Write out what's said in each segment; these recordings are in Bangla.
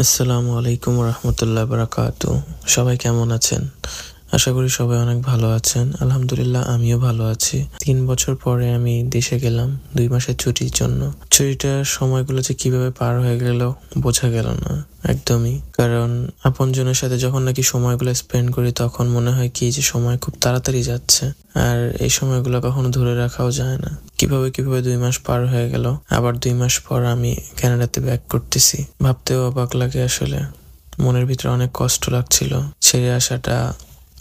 আসসালামু আলাইকুম রহমতুল্লাহ বারাকাতু। সবাই কেমন আছেন? আশা করি সবাই অনেক ভালো আছেন। আলহামদুলিল্লাহ আমিও ভালো আছি। 3 বছর পরে আমি দেশে গেলাম 2 মাসের ছুটির জন্য। ছুটিটার সময়গুলো যে কিভাবে পার হয়ে গেল বোঝা গেল না একদমই। কারণ আপনজনের সাথে যখন নাকি সময়গুলো স্পেন্ড করি তখন মনে হয় কি যে সময় খুব তাড়াতাড়ি যাচ্ছে, আর এই সময়গুলো কখনো ধরে রাখাও যায় না। কিভাবে 2 মাস পার হয়ে গেল, আবার 2 মাস পর আমি কানাডাতে ব্যাক করতেছি। ভাবতেও অবাক লাগে আসলে। মনের ভিতরে অনেক কষ্ট লাগছিল। ছেড়ে আসাটা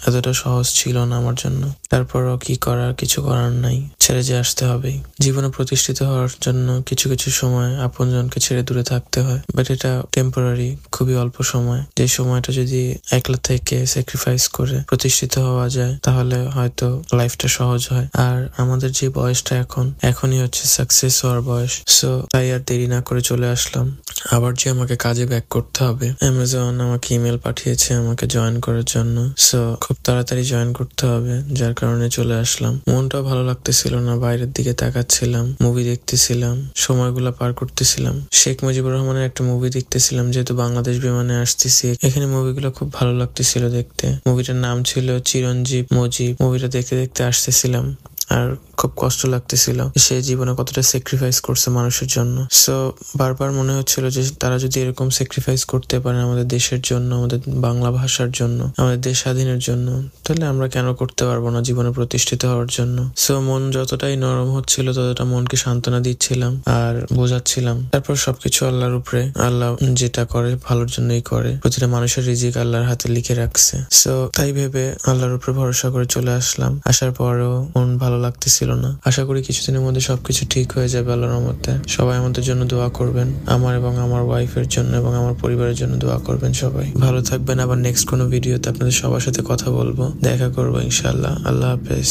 এতটা সহজ ছিল না আমার জন্য। তারপরও কি করার, কিছু করার নাই, ছেড়ে যে আসতে হবেই। জীবনে প্রতিষ্ঠিত হওয়ার জন্য কিছু কিছু সময় আপনজনকে ছেড়ে দূরে থাকতে হয়, বাট এটা টেম্পোরারি, খুবই অল্প সময়। যে সময়টা যদি একলা থেকে স্যাক্রিফাইস করে প্রতিষ্ঠিত হওয়া যায় তাহলে হয়তো লাইফটা সহজ হয়। আর আমাদের যে বয়সটা এখনই হচ্ছে সাকসেস হওয়ার বয়স। সো তাই আর দেরি না করে চলে আসলাম। আবার যে আমাকে কাজে ব্যাক করতে হবে, অ্যামাজন আমাকে ইমেল পাঠিয়েছে আমাকে জয়েন করার জন্য। সো খুব তাড়াতাড়ি জয়েন করতে হবে, যার কারণে চলে আসলাম। মনটাও ভালো লাগতেছিল না, বাইরের দিকে তাকাচ্ছিলাম, মুভি দেখতেছিলাম, সময়গুলা পার করতেছিলাম। শেখ মুজিবুর রহমানের একটা মুভি দেখতেছিলাম, যেহেতু বাংলাদেশ বিমানে আসতেছি। এখানে মুভিগুলো খুব ভালো লাগতেছিল দেখতে। মুভিটার নাম ছিল চিরঞ্জীব মুজিব। মুভিটা দেখতে দেখতে আসতেছিলাম, আর খুব কষ্ট লাগতেছিল সে জীবনে কতটা স্যাক্রিফাইস করছে মানুষের জন্য। সো বারবার মনে হচ্ছিল যে তারা যদি এরকম স্যাক্রিফাইস করতে পারে আমাদের দেশের জন্য, আমাদের বাংলা ভাষার জন্য, আমাদের দেশ স্বাধীনের জন্য, তাহলে আমরা কেন করতে পারবো না জীবনে প্রতিষ্ঠিত হওয়ার জন্য। সো মন যতটাই নরম হচ্ছিল ততটা মনকে সান্ত্বনা দিচ্ছিলাম আর বোঝাচ্ছিলাম। তারপর সবকিছু আল্লাহর উপরে, আল্লাহ যেটা করে ভালোর জন্যই করে। প্রতিটা মানুষের রিজিক আল্লাহর হাতে লিখে রাখছে। সো তাই ভেবে আল্লাহর উপরে ভরসা করে চলে আসলাম। আসার পরেও মন ভালো লাগতেছিল না। আশা করি কিছুদিনের মধ্যে সবকিছু ঠিক হয়ে যাবে আল্লাহর রহমতে। সবাই আমাদের জন্য দোয়া করবেন, আমার এবং আমার ওয়াইফের জন্য এবং আমার পরিবারের জন্য দোয়া করবেন। সবাই ভালো থাকবেন। আবার নেক্সট কোনো ভিডিওতে আপনাদের সবার সাথে কথা বলবো, দেখা করবো ইনশাআল্লাহ। আল্লাহ হাফেজ।